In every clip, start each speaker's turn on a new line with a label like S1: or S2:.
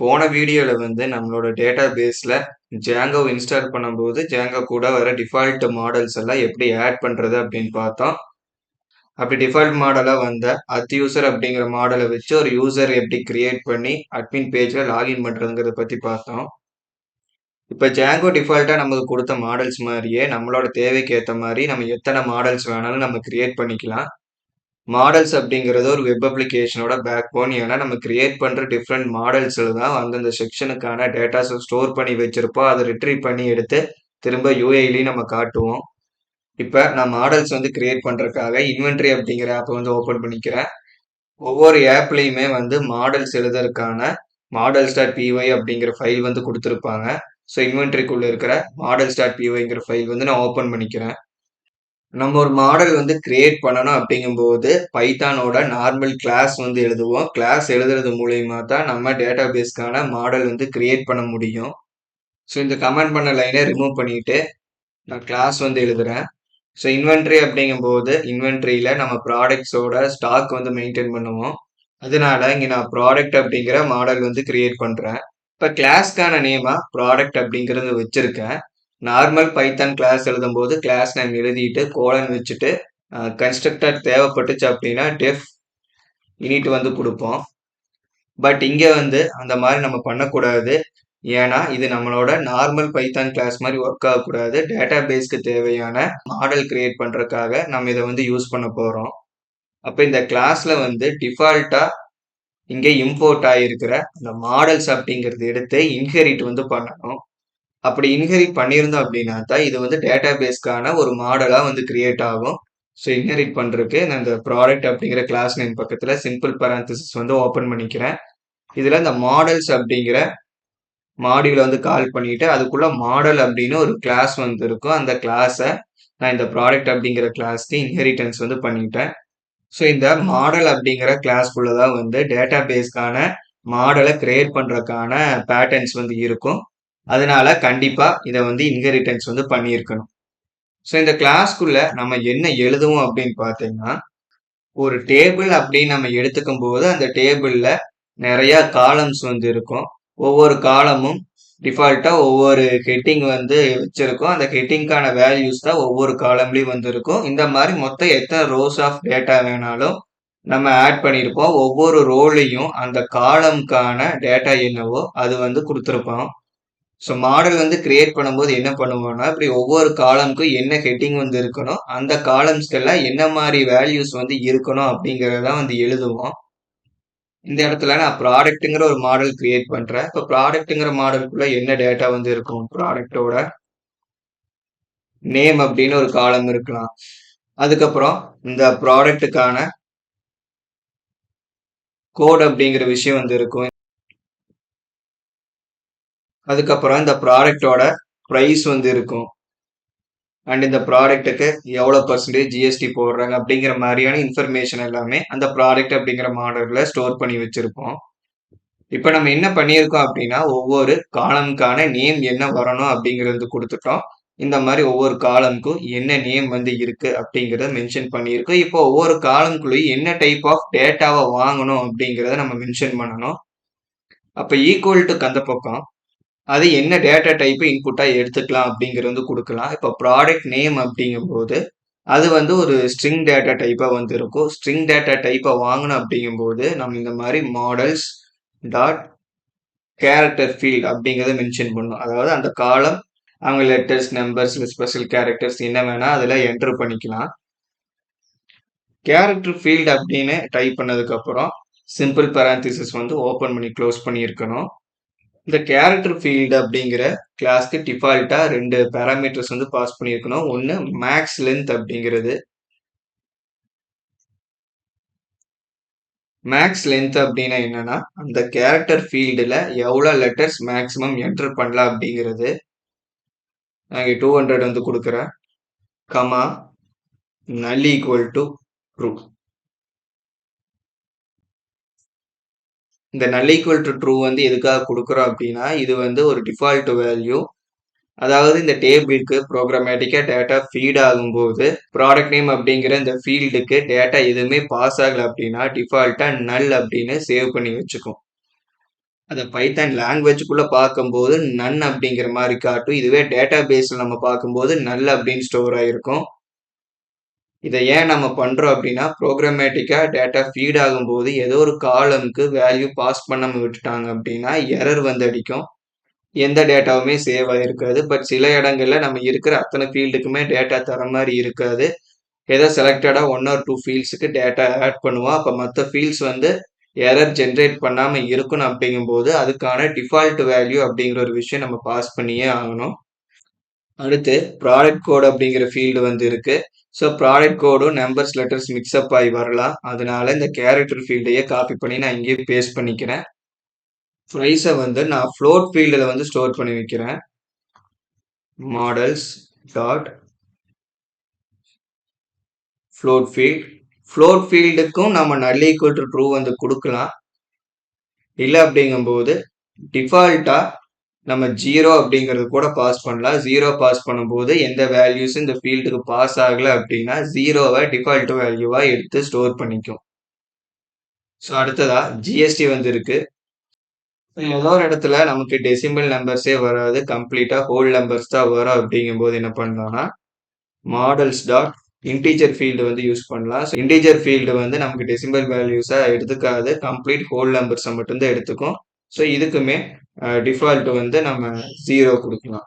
S1: போன வீடியோல நம்மளோட டேட்டா பேஸ்ல Django இன்ஸ்டால் பண்ணும்போது Django கூட வர டிஃபால்ட் மாடல்ஸ் எல்லாம் எப்படி ஆட் பண்றது அப்படின்னு பார்த்தோம். அப்படி டிஃபால்ட் மாடலா வந்த யூசர் அப்படிங்கிற மாடலை வச்சு ஒரு யூசர் எப்படி கிரியேட் பண்ணி அட்மின் பேஜ்ல லாகின் பண்றதுங்கிறத பத்தி பார்த்தோம். இப்ப Django டிஃபால்ட்டா நமக்கு கொடுத்த மாடல்ஸ் மாதிரியே நம்மளோட தேவைக்கு ஏற்ற மாதிரி நம்ம எத்தனை மாடல்ஸ் வேணாலும் நம்ம கிரியேட் பண்ணிக்கலாம். மாடல்ஸ் அப்படிங்கிறது ஒரு வெப் அப்ளிகேஷனோட பேக் போன். ஏன்னா நம்ம கிரியேட் பண்ற டிஃப்ரெண்ட் மாடல்ஸ்ல தான் அந்தந்த செக்ஷனுக்கான டேட்டாஸை ஸ்டோர் பண்ணி வச்சிருப்போம். அதை ரிட்ரீவ் பண்ணி எடுத்து திரும்ப யூஐலையும் நம்ம காட்டுவோம். இப்ப நான் மாடல்ஸ் கிரியேட் பண்றதுக்காக இன்வென்ட்ரி அப்படிங்கிற ஆப்பை ஓபன் பண்ணிக்கிறேன். ஒவ்வொரு ஆப்லயுமே மாடல்ஸ் எழுதுறதுக்கான models.py அப்படிங்கிற ஃபைல் கொடுத்துருப்பாங்க. ஸோ இன்வென்ட்ரிக்குள்ள இருக்கிற models.pyங்கிற ஃபைல் நான் ஓபன் பண்ணிக்கிறேன். நம்ம ஒரு மாடல் கிரியேட் பண்ணணும் அப்படிங்கும்போது பைத்தானோட நார்மல் கிளாஸ் எழுதுவோம். கிளாஸ் எழுதுறது மூலியமா தான் நம்ம டேட்டா பேஸ்க்கான மாடல் கிரியேட் பண்ண முடியும். ஸோ இந்த கமெண்ட் பண்ண லைனை ரிமூவ் பண்ணிட்டு நான் கிளாஸ் எழுதுறேன். ஸோ இன்வென்ட்ரி அப்படிங்கும்போது இன்வென்ட்ரியில நம்ம ப்ராடக்ட்ஸோட ஸ்டாக் மெயின்டைன் பண்ணுவோம். அதனால இங்க நான் ப்ராடக்ட் அப்படிங்கிற மாடல் கிரியேட் பண்றேன். இப்ப கிளாஸ்க்கான நேமா ப்ராடக்ட் அப்படிங்கறது வச்சிருக்கேன். நார்மல் பைத்தான் கிளாஸ் எழுதும்போது கிளாஸ் நேம் எழுதிட்டு கோலன் வச்சுட்டு கன்ஸ்ட்ரக்டர் தேவைப்பட்டுச்சு அப்படின்னா டெஃப் இனிட் கொடுப்போம். பட் இங்க அந்த மாதிரி நம்ம பண்ணக்கூடாது. ஏன்னா இது நம்மளோட நார்மல் பைத்தான் கிளாஸ் மாதிரி ஒர்க் ஆகக்கூடாது. டேட்டா பேஸ்க்கு தேவையான மாடல் கிரியேட் பண்றதுக்காக நம்ம இதை யூஸ் பண்ண போறோம். அப்ப இந்த கிளாஸ்ல டிஃபால்ட்டா இங்க இம்போர்ட் ஆகிருக்கிற அந்த மாடல்ஸ் அப்படிங்கறது எடுத்து இன்ஹெரிட் பண்ணணும். அப்படி இன்ஹெரிட் பண்ணியிருந்தோம் அப்படின்னா தான் இது டேட்டா பேஸ்க்கான ஒரு மாடலா கிரியேட் ஆகும். ஸோ இன்ஹெரிட் பண்றதுக்கு நான் இந்த ப்ராடக்ட் அப்படிங்கிற கிளாஸ் நேம் பக்கத்துல சிம்பிள் பரான்தசிஸ் ஓபன் பண்ணிக்கிறேன். இதுல இந்த மாடல்ஸ் அப்படிங்கிற மாடியூல கால் பண்ணிட்டு அதுக்குள்ள மாடல் அப்படின்னு ஒரு கிளாஸ் இருக்கும். அந்த கிளாஸை நான் இந்த ப்ராடக்ட் அப்படிங்கிற கிளாஸ்க்கு இன்ஹெரிட்டன்ஸ் பண்ணிட்டேன். ஸோ இந்த மாடல் அப்படிங்கிற கிளாஸ்க்குள்ளதான் டேட்டா பேஸ்க்கான மாடலை கிரியேட் பண்றதுக்கான பேட்டர்ன்ஸ் இருக்கும். அதனால கண்டிப்பா இதை இன்ஹெரிட்டன்ஸ் பண்ணியிருக்கணும். ஸோ இந்த கிளாஸ்க்குள்ள நம்ம என்ன எழுதுவோம் அப்படின்னு பார்த்தீங்கன்னா, ஒரு டேபிள் அப்படின்னு நம்ம எடுத்துக்கும் போது அந்த டேபிள்ல நிறைய காலம்ஸ் இருக்கும். ஒவ்வொரு காலமும் டிஃபால்ட்டா ஒவ்வொரு ஹெட்டிங் வச்சிருக்கோம். அந்த ஹெட்டிங்கான வேல்யூஸ் தான் ஒவ்வொரு காலம்லயும் இருக்கும். இந்த மாதிரி மொத்தம் எத்தனை ரோஸ் ஆஃப் டேட்டா வேணாலும் நம்ம ஆட் பண்ணியிருப்போம். ஒவ்வொரு ரோலையும் அந்த காலம்கான டேட்டா என்னவோ அது கொடுத்துருப்போம். ஸோ மாடல் கிரியேட் பண்ணும்போது என்ன பண்ணுவோம்னா, இப்படி ஒவ்வொரு காலம்க்கும் என்ன ஹெட்டிங் இருக்கணும், அந்த காலம்ஸ்க்கெல்லாம் என்ன மாதிரி வேல்யூஸ் இருக்கணும் அப்படிங்கறத எழுதுவோம். இந்த இடத்துல நான் ப்ராடக்ட்ங்கிற ஒரு மாடல் கிரியேட் பண்றேன். இப்போ ப்ராடக்ட்ங்கிற மாடலுக்குள்ள என்ன டேட்டா இருக்கும், ப்ராடக்டோட நேம் அப்படின்னு ஒரு காலம் இருக்கலாம். அதுக்கப்புறம் இந்த ப்ராடக்ட்டுக்கான கோட் அப்படிங்கிற விஷயம் இருக்கும். அதுக்கப்புறம் இந்த ப்ராடக்டோட ப்ரைஸ் இருக்கும். அண்ட் இந்த ப்ராடக்ட்டுக்கு எவ்வளவு பர்சன்டேஜ் ஜிஎஸ்டி போடுறாங்க அப்படிங்கிற மாதிரியான இன்ஃபர்மேஷன் எல்லாமே அந்த ப்ராடக்ட் அப்படிங்கிற மாடல்ல ஸ்டோர் பண்ணி வச்சிருப்போம். இப்ப நம்ம என்ன பண்ணியிருக்கோம் அப்படின்னா, ஒவ்வொரு காலம்கான நேம் என்ன வரணும் அப்படிங்கிறது கொடுத்துட்டோம். இந்த மாதிரி ஒவ்வொரு காலம்க்கும் என்ன நேம் இருக்கு அப்படிங்கறத மென்ஷன் பண்ணியிருக்கோம். இப்போ ஒவ்வொரு காலம்குள்ளேயும் என்ன டைப் ஆஃப் டேட்டாவை வாங்கணும் அப்படிங்கறத நம்ம மென்ஷன் பண்ணணும். அப்ப ஈக்குவல் டு அந்த பக்கம் அது என்ன டேட்டா டைப் இன்புட்டா எடுத்துக்கலாம் அப்படிங்கிறது கொடுக்கலாம். இப்போ ப்ராடக்ட் நேம் அப்படிங்கும்போது அது ஒரு ஸ்ட்ரிங் டேட்டா டைப்பா இருக்கும். ஸ்ட்ரிங் டேட்டா டைப்பா வாங்கணும் அப்படிங்கும்போது நம்ம இந்த மாதிரி மாடல்ஸ் டாட் கேரக்டர் ஃபீல்ட் அப்படிங்கறத மென்ஷன் பண்ணணும். அதாவது அந்த காலம் அவங்க லெட்டர்ஸ், நம்பர்ஸ், ஸ்பெஷல் கேரக்டர்ஸ் என்ன வேணா அதுல என்டர் பண்ணிக்கலாம். கேரக்டர் ஃபீல்ட் அப்படின்னு டைப் பண்ணதுக்கு அப்புறம் சிம்பிள் பரான்தசிஸ் ஓபன் பண்ணி க்ளோஸ் பண்ணி இருக்கணும். இந்த கேரக்டர் ஃபீல்டு அப்படிங்கிற கிளாஸ்க்கு டிஃபால்ட்டா 2 பேராமீட்டர்ஸ் பாஸ் பண்ணியிருக்கணும். ஒன்று மேக்ஸ் லென்த் அப்படிங்கிறது. மேக்ஸ் லென்த் அப்படின்னா என்னன்னா, அந்த கேரக்டர் ஃபீல்டுல எவ்வளவு லெட்டர்ஸ் மேக்ஸிமம் என்டர் பண்ணலாம் அப்படிங்கிறது. நான் 200 கொடுக்குறேன். Comma null equal to true. இந்த null equal to true எதுக்காக கொடுக்குறோம் அப்படின்னா, இது ஒரு டிஃபால்ட் வேல்யூ. அதாவது இந்த டேபிளுக்கு ப்ரோக்ராமேட்டிக்கா டேட்டா ஃபீட் ஆகும்போது ப்ராடக்ட் நேம் அப்படிங்கிற இந்த ஃபீல்டுக்கு டேட்டா எதுவுமே பாஸ் ஆகல அப்படின்னா டிஃபால்ட்டா நல் அப்படின்னு சேவ் பண்ணி வச்சுக்கும். அதை பைத்தான் லாங்குவேஜுக்குள்ள பார்க்கும்போது நன் அப்படிங்கிற மாதிரி காட்டும். இதுவே டேட்டா பேஸ்ல நம்ம பார்க்கும்போது நல் அப்படின்னு ஸ்டோர் ஆயிருக்கும். இதை ஏன் நம்ம பண்றோம் அப்படின்னா, ப்ரோக்ராமேட்டிக்கா டேட்டா ஃபீட் ஆகும்போது ஏதோ ஒரு காலம்க்கு வேல்யூ பாஸ் பண்ணாம விட்டுட்டாங்க அப்படின்னா எரர் வந்து அடிக்கும். எந்த டேட்டாவுமே சேவ் ஆயிருக்காது. பட் சில இடங்கள்ல நம்ம இருக்கிற அத்தனை ஃபீல்டுக்குமே டேட்டா தர மாதிரி இருக்காது. ஏதோ செலக்டடா 1 ஆர் 2 ஃபீல்ட்ஸுக்கு டேட்டா ஆட் பண்ணுவோம். அப்ப மத்த ஃபீல்ட்ஸ் வந்து எரர் ஜெனரேட் பண்ணாம இருக்கணும் அப்படிங்கும்போது, அதுக்கான டிஃபால்ட் வேல்யூ அப்படிங்கிற ஒரு விஷயம் நம்ம பாஸ் பண்ணியே ஆகணும். அடுத்து ப்ராடக்ட் கோட் அப்படிங்கிற ஃபீல்டு வந்து இருக்கு. ஸோ ப்ராடக்ட் கோடும் நம்பர்ஸ், லெட்டர்ஸ் மிக்ஸ்அப் ஆகி வரலாம். அதனால இந்த கேரக்டர் ஃபீல்டையே காப்பி பண்ணி நான் இங்கேயே பேஸ்ட் பண்ணிக்கிறேன். ப்ரைஸை வந்து நான் ஃப்ளோட் ஃபீல்டில் வந்து ஸ்டோர் பண்ணி வைக்கிறேன். Models dot float field float ஃபீல்டுக்கும் நம்ம null equal to true வந்து கொடுக்கலாம். இல்லை அப்படிங்கும்போது டிஃபால்ட்டா நம்ம 0 அப்படிங்கிறது கூட பாஸ் பண்ணலாம். 0 பாஸ் பண்ணும்போது எந்த வேல்யூஸ் இந்த ஃபீல்டுக்கு பாஸ் ஆகல அப்படின்னா 0வை டிஃபால்ட் வேல்யூவா எடுத்து ஸ்டோர் பண்ணிக்கும். ஸோ அடுத்ததா ஜிஎஸ்டி வந்து இருக்கு. ஏதோ ஒரு இடத்துல நமக்கு டெசிமல் நம்பர்ஸே வராது, கம்ப்ளீட்டா ஹோல் நம்பர்ஸ் தான் வரும். அப்படிங்கும்போது என்ன பண்ணலாம்னா மாடல்ஸ் டாட் இன்டீஜர் ஃபீல்டு வந்து யூஸ் பண்ணலாம். ஸோ இன்டீஜர் ஃபீல்டு வந்து நமக்கு டெசிமல் வேல்யூஸை எடுத்துக்காது, கம்ப்ளீட் ஹோல் நம்பர்ஸை மட்டும்தான் எடுத்துக்கும். ஸோ இதுக்குமே டிஃபால்ட் வந்து நம்ம 0 கொடுக்கலாம்.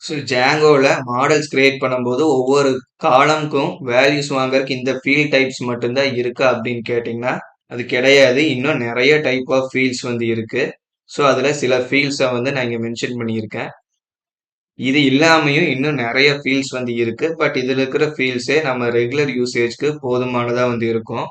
S1: ஸோ ஜாங்கோவில் மாடல்ஸ் கிரியேட் பண்ணும்போது ஒவ்வொரு காலம்க்கும் வேல்யூஸ் வாங்குறதுக்கு இந்த ஃபீல்ட் டைப்ஸ் மட்டும்தான் இருக்கா அப்படின்னு கேட்டிங்கன்னா அது கிடையாது. இன்னும் நிறைய டைப் ஆஃப் ஃபீல்ட்ஸ் வந்து இருக்கு. ஸோ அதில் சில ஃபீல்ட்ஸை வந்து நான் இங்கே மென்ஷன் பண்ணியிருக்கேன். இது இல்லாமையும் இன்னும் நிறைய ஃபீல்ட்ஸ் வந்து இருக்கு. பட் இதில் இருக்கிற ஃபீல்ட்ஸே நம்ம ரெகுலர் யூசேஜ்க்கு போதுமானதாக வந்து இருக்கும்.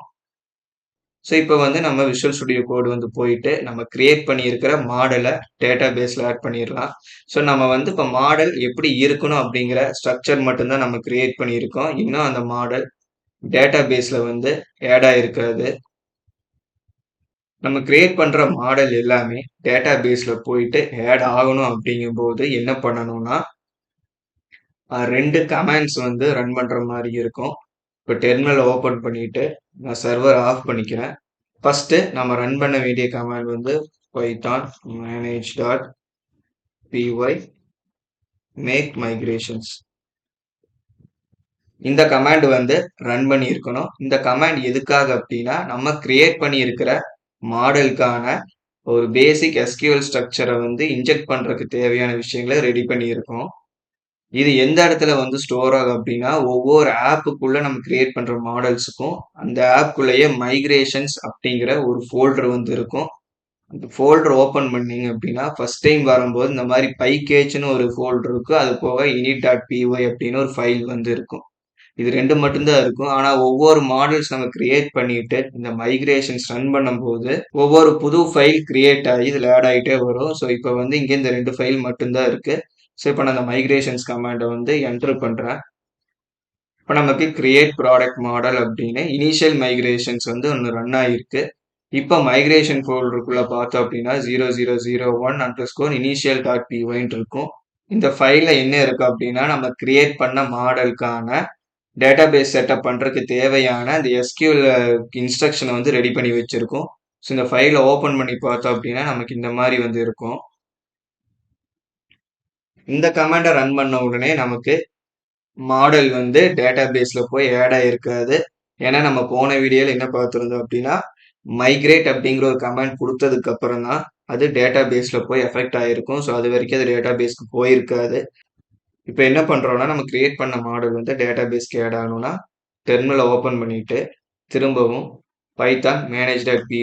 S1: ஸோ இப்போ வந்து நம்ம விஷுவல் ஸ்டுடியோ கோடு வந்து போயிட்டு நம்ம கிரியேட் பண்ணியிருக்கிற மாடலை டேட்டா பேஸில் ஆட் பண்ணிடலாம். ஸோ நம்ம வந்து இப்போ மாடல் எப்படி இருக்கணும் அப்படிங்கிற ஸ்ட்ரக்சர் மட்டும்தான் நம்ம கிரியேட் பண்ணியிருக்கோம். இன்னும் அந்த மாடல் டேட்டா பேஸில் வந்து ஆட் ஆகிருக்காது. நம்ம கிரியேட் பண்ணுற மாடல் எல்லாமே டேட்டா பேஸில் போயிட்டு ஆட் ஆகணும். அப்படிங்கும்போது என்ன பண்ணணும்னா 2 கமாண்ட்ஸ் வந்து ரன் பண்ணுற மாதிரி இருக்கும். இப்போ டெர்மினல் ஓப்பன் பண்ணிட்டு நான் சர்வர் ஆஃப் பண்ணிக்கிறேன். ஃபர்ஸ்ட் நம்ம ரன் பண்ண வேண்டிய கமாண்ட் வந்து பைத்தான் manage.py make migrations. இந்த கமாண்ட் வந்து ரன் பண்ணி இருக்கணும். இந்த கமாண்ட் எதுக்காக அப்படின்னா நம்ம கிரியேட் பண்ணி இருக்கிற மாடலுக்கான ஒரு பேசிக் எஸ்கியூஎல் ஸ்ட்ரக்சரை வந்து இன்ஜெக்ட் பண்றதுக்கு தேவையான விஷயங்களை ரெடி பண்ணி இருக்கோம். இது எந்த இடத்துல வந்து ஸ்டோர் ஆகும் அப்படின்னா ஒவ்வொரு ஆப்புக்குள்ள நம்ம கிரியேட் பண்ற மாடல்ஸுக்கும் அந்த ஆப்குள்ளேயே மைக்ரேஷன்ஸ் அப்படிங்கிற ஒரு ஃபோல்டர் வந்து இருக்கும். அந்த ஃபோல்டர் ஓப்பன் பண்ணீங்க அப்படின்னா ஃபர்ஸ்ட் டைம் வரும்போது இந்த மாதிரி பைக்கேஜ்னு ஒரு ஃபோல்டர் இருக்கும். அது போக init.py அப்படின்னு ஒரு ஃபைல் வந்து இருக்கும். இது 2 மட்டும்தான் இருக்கும். ஆனா ஒவ்வொரு மாடல்ஸ் நம்ம கிரியேட் பண்ணிட்டு இந்த மைக்ரேஷன்ஸ் ரன் பண்ணும்போது ஒவ்வொரு புது ஃபைல் கிரியேட் ஆகி இதில் ஆட் ஆகிட்டே வரும். ஸோ இப்போ வந்து இங்கே இந்த 2 ஃபைல் மட்டும்தான் இருக்கு. ஸோ இப்போ நான் அந்த மைக்ரேஷன்ஸ் கமாண்டை வந்து என்டர் பண்றேன். இப்போ நமக்கு கிரியேட் ப்ராடக்ட் மாடல் அப்படின்னு இனிஷியல் மைக்ரேஷன்ஸ் வந்து ஒன்று ரன் ஆகிருக்கு. இப்போ மைக்ரேஷன் ஃபோல்டருக்குள்ள பார்த்தோம் அப்படின்னா 0001_initial.py இருக்கும். இந்த ஃபைல்ல என்ன இருக்கு அப்படின்னா நம்ம கிரியேட் பண்ண மாடலுக்கான டேட்டாபேஸ் செட்டப் பண்றதுக்கு தேவையான அந்த எஸ்கியூஎல் இன்ஸ்ட்ரக்ஷனை வந்து ரெடி பண்ணி வச்சிருக்கோம். ஸோ இந்த ஃபைலை ஓப்பன் பண்ணி பார்த்தோம் அப்படின்னா நமக்கு இந்த மாதிரி வந்து இருக்கும். இந்த கமாண்டை ரன் பண்ண உடனே நமக்கு மாடல் வந்து டேட்டாபேஸ்ல போய் ஆட் ஆயிருக்காது. ஏன்னா நம்ம போன வீடியோல என்ன பார்த்துருந்தோம் அப்படின்னா மைக்ரேட் அப்படிங்கிற ஒரு கமாண்ட் கொடுத்ததுக்கு அப்புறம் தான் அது டேட்டா பேஸ்ல போய் எஃபெக்ட் ஆயிருக்கும். ஸோ அது வரைக்கும் அது டேட்டா பேஸ்க்கு போயிருக்காது. இப்போ என்ன பண்றோம்னா நம்ம கிரியேட் பண்ண மாடல் வந்து டேட்டா பேஸ்க்கு ஆட் ஆகணும்னா டெர்மினலை ஓப்பன் பண்ணிட்டு திரும்பவும் பைத்தான் manage.py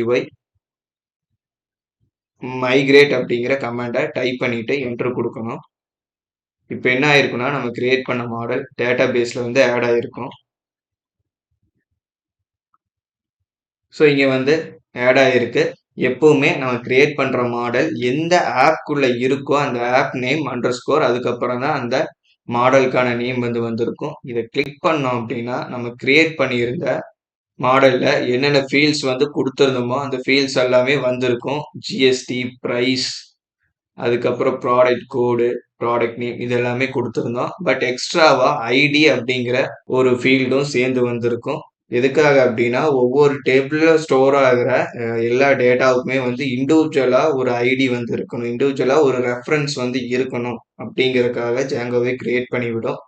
S1: migrate அப்படிங்கிற கமாண்டை டைப் பண்ணிட்டு என்டர் கொடுக்கணும். இப்போ என்ன ஆயிருக்குன்னா நம்ம கிரியேட் பண்ண மாடல் டேட்டா பேஸ்ல வந்து ஆட் ஆயிருக்கும். ஸோ இங்க வந்து ஆட் ஆயிருக்கு. எப்பவுமே நம்ம கிரியேட் பண்ற மாடல் எந்த ஆப்குள்ள இருக்கோ அந்த ஆப் நேம் அண்டர்ஸ்கோர் அதுக்கப்புறம் தான் அந்த மாடலுக்கான நேம் வந்து வந்திருக்கும். இதை கிளிக் பண்ணோம் அப்படின்னா நம்ம கிரியேட் பண்ணியிருந்த மாடல்ல என்னென்ன ஃபீல்ட்ஸ் வந்து கொடுத்துருந்தோமோ அந்த ஃபீல்ட்ஸ் எல்லாமே வந்திருக்கும். ஜிஎஸ்டி, பிரைஸ், அதுக்கப்புறம் ப்ராடக்ட் கோடு, ப்ராடக்ட் நேம் இது எல்லாமே கொடுத்துருந்தோம். பட் எக்ஸ்ட்ராவா ஐடி அப்படிங்கிற ஒரு ஃபீல்டும் சேர்ந்து வந்திருக்கும். எதுக்காக அப்படின்னா ஒவ்வொரு டேபிள்ல ஸ்டோர் ஆகிற எல்லா டேட்டாவுக்குமே வந்து இண்டிவிஜுவலா ஒரு ஐடி வந்து இருக்கணும், இண்டிவிஜுவலா ஒரு ரெஃபரன்ஸ் வந்து இருக்கணும் அப்படிங்கறதுக்காக ஜாங்கோவை கிரியேட் பண்ணிவிடும்.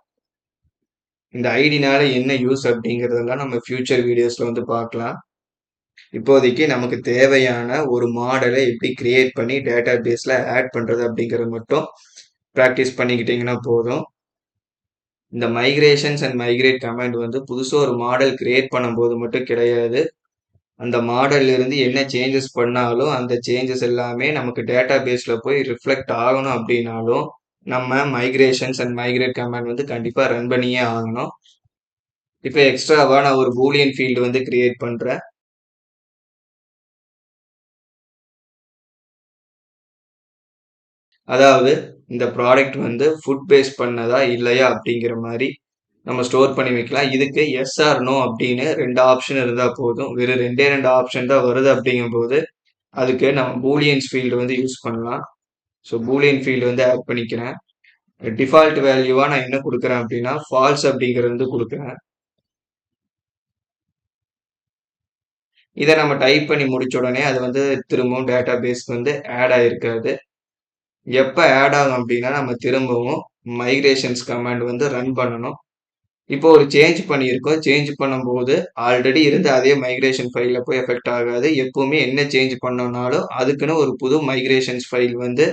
S1: இந்த ஐடினால என்ன யூஸ் அப்படிங்கறதெல்லாம் நம்ம ஃபியூச்சர் வீடியோஸ்ல வந்து பார்க்கலாம். இப்போதைக்கு நமக்கு தேவையான ஒரு மாடலை எப்படி கிரியேட் பண்ணி டேட்டா பேஸ்ல ஆட் பண்றது அப்படிங்கறது மட்டும் ப்ராக்டிஸ் பண்ணிக்கிட்டீங்கன்னா போதும். இந்த மைக்ரேஷன்ஸ் அண்ட் மைக்ரேட் கமாண்ட் வந்து புதுசா ஒரு மாடல் கிரியேட் பண்ணும்போது மட்டும் கிடையாது. அந்த மாடல்ல இருந்து என்ன சேஞ்சஸ் பண்ணாலும் அந்த சேஞ்சஸ் எல்லாமே நமக்கு டேட்டா பேஸ்ல போய் ரிஃப்ளெக்ட் ஆகணும் அப்படின்னாலும் நம்ம மைக்ரேஷன்ஸ் அண்ட் மைக்ரேட் கமாண்ட் வந்து கண்டிப்பா ரன் பண்ணியே ஆகணும். இப்போ எக்ஸ்ட்ராவா நான் ஒரு பூலியன் ஃபீல்டு வந்து கிரியேட் பண்றேன். அதாவது இந்த ப்ராடக்ட் வந்து ஃபுட் பேஸ் பண்ணதா இல்லையா அப்படிங்கிற மாதிரி நம்ம ஸ்டோர் பண்ணி வைக்கலாம். இதுக்கு எஸ் ஆர் நோ அப்படின்னு 2 ஆப்ஷன் இருந்தா போதும். வெறும் 2 ஆப்ஷன் தான் வருது அப்படிங்கும்போது அதுக்கு நம்ம பூலியன்ஸ் ஃபீல்டு வந்து யூஸ் பண்ணலாம். ஸோ பூலியன் ஃபீல்டு வந்து ஆட் பண்ணிக்கிறேன். டிஃபால்ட் வேல்யூவா நான் என்ன கொடுக்குறேன் அப்படின்னா ஃபால்ஸ் அப்படிங்கிறது வந்து கொடுக்குறேன். இதை நம்ம டைப் பண்ணி முடிச்ச உடனே அது வந்து திரும்பவும் டேட்டா பேஸ்க்கு வந்து ஆட் ஆயிருக்காது. எப்ப ஆட் ஆகும் அப்படின்னா நம்ம திரும்பவும் மைக்ரேஷன்ஸ் கமாண்ட் வந்து ரன் பண்ணணும். இப்போ ஒரு சேஞ்ச் பண்ணியிருக்கோம். சேஞ்ச் பண்ணும்போது ஆல்ரெடி இருந்த அதே மைக்ரேஷன் ஃபைல்ல போய் எஃபெக்ட் ஆகாது. எப்பவுமே என்ன சேஞ்ச் பண்ணோம்னாலும் அதுக்குன்னு ஒரு புது மைக்ரேஷன்ஸ் ஃபைல் வந்து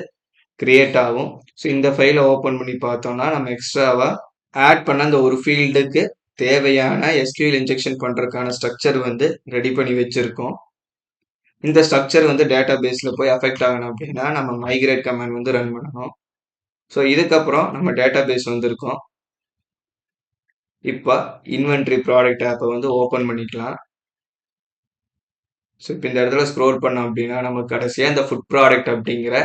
S1: கிரியேட் ஆகும். ஸோ இந்த ஃபைலை ஓப்பன் பண்ணி பார்த்தோம்னா நம்ம எக்ஸ்ட்ராவா ஆட் பண்ண அந்த ஒரு ஃபீல்டுக்கு தேவையான SQL இன்ஜெக்ஷன் பண்றதுக்கான ஸ்ட்ரக்சர் வந்து ரெடி பண்ணி வச்சிருக்கோம். இந்த ஸ்ட்ரக்சர் வந்து டேட்டா பேஸ்ல போய் அஃபெக்ட் ஆகணும் அப்படின்னா நம்ம மைக்ரேட் கமாண்ட் வந்து ரன் பண்ணணும். ஸோ இதுக்கப்புறம் நம்ம டேட்டா பேஸ் வந்திருக்கோம். இப்போ இன்வென்ட்ரி ப்ராடக்ட் ஆப்பை வந்து ஓப்பன் பண்ணிக்கலாம். ஸோ இப்போ இந்த இடத்துல ஸ்க்ரோல் பண்ணோம் அப்படின்னா நமக்கு கடைசியாக இந்த ஃபுட் ப்ராடக்ட் அப்படிங்கிற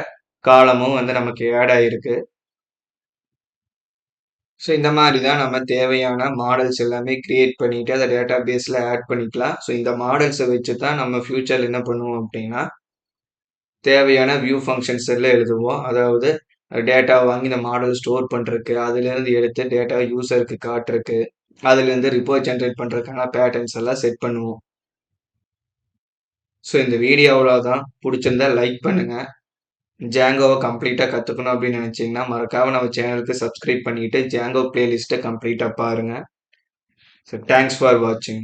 S1: காலமும் வந்து நமக்கு ஆட் ஆகிருக்கு. ஸோ இந்த மாதிரி தான் நம்ம தேவையான மாடல்ஸ் எல்லாமே கிரியேட் பண்ணிட்டு அதை டேட்டா பேஸில் ஆட் பண்ணிக்கலாம். ஸோ இந்த மாடல்ஸை வச்சு தான் நம்ம ஃபியூச்சரில் என்ன பண்ணுவோம் அப்படின்னா தேவையான வியூ ஃபங்க்ஷன்ஸ் எல்லாம் எழுதுவோம். அதாவது டேட்டா வாங்கி இந்த மாடல் ஸ்டோர் பண்ணுறதுக்கு, அதுலேருந்து எடுத்து டேட்டா யூசருக்கு காட்டுறதுக்கு, அதுலேருந்து ரிப்போர்ட் ஜென்ரேட் பண்ணுறதுக்கான பேட்டர்ன்ஸ் எல்லாம் செட் பண்ணுவோம். ஸோ இந்த வீடியோ அவ்வளோதான். பிடிச்சிருந்தா லைக் பண்ணுங்க. ஜாங்கோவை கம்ப்ளீட்டாக கற்றுக்கணும் அப்படின்னு நினச்சிங்கன்னா மறக்காம நம்ம சேனலுக்கு சப்ஸ்கிரைப் பண்ணிட்டு ஜாங்கோ பிளேலிஸ்ட்டை கம்ப்ளீட்டாக பாருங்க. ஸோ தேங்க்ஸ் ஃபார் வாட்சிங்.